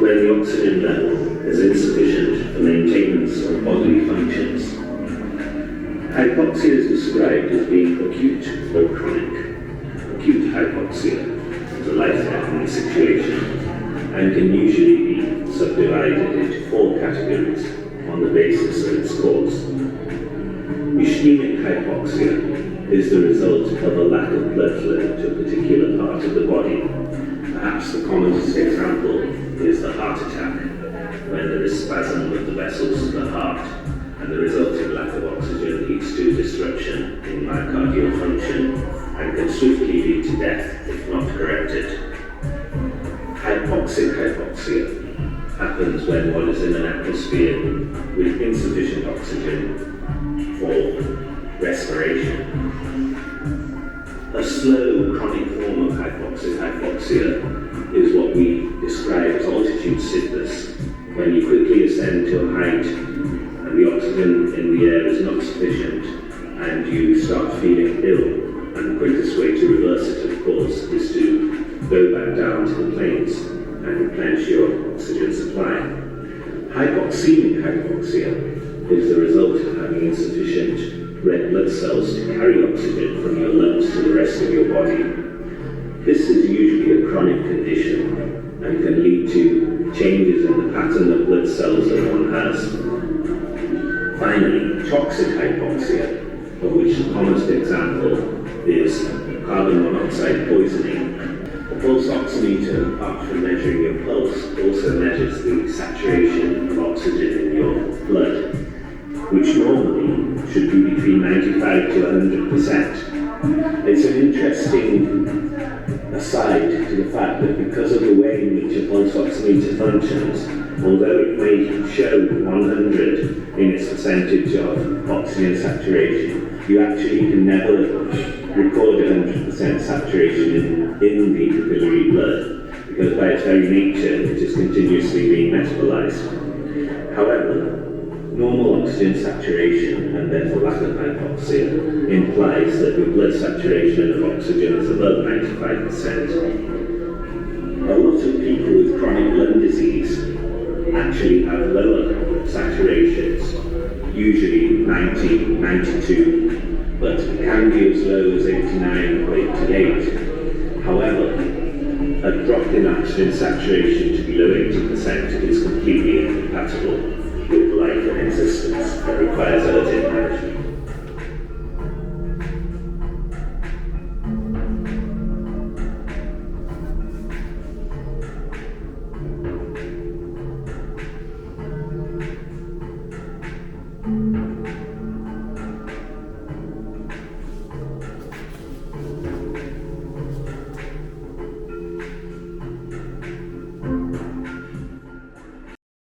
when the oxygen level is insufficient for maintenance of bodily functions. Hypoxia is described as being acute or chronic. Acute hypoxia is a life-threatening situation and can usually be subdivided into 4 categories on the basis of its cause. Ischemic hypoxia is the result of a lack of blood flow to a particular part of the body. Perhaps the commonest example is the heart attack, when there is spasm of the vessels of the heart and the resulting lack of oxygen leads to disruption in myocardial function and can swiftly lead to death if not corrected. Hypoxic hypoxia happens when one is in an atmosphere with insufficient oxygen for respiration. A slow, chronic form of hypoxic hypoxia is what we describe as altitude sickness, when you quickly ascend to a height and the oxygen in the air is not sufficient and you start feeling ill. And the quickest way to reverse it, of course, is to go back down to the plains and replenish your oxygen supply. Hypoxemic hypoxia is the result of having insufficient red blood cells to carry oxygen from your lungs to the rest of your body. This is usually a chronic condition and can lead to changes in the pattern of blood cells that one has. Finally, toxic hypoxia, of which the commonest example is carbon monoxide poisoning. The pulse oximeter, apart from measuring your pulse, also measures the saturation of oxygen in your blood, which normally should be between 95 to 100%. It's an interesting aside to the fact that because of the way in which a pulse oximeter functions, although it may show 100 in its percentage of oxygen saturation, you actually can never record 100% saturation in the capillary blood, because by its very nature it is continuously being metabolized. However, normal oxygen saturation, and therefore lack of hypoxia, implies that your blood saturation of oxygen is above 95%. A lot of people with chronic lung disease actually have lower saturations, usually 90, 92, but can be as low as 89 or 88. However, a drop in oxygen saturation to below 80% is completely incompatible with life and existence. It requires a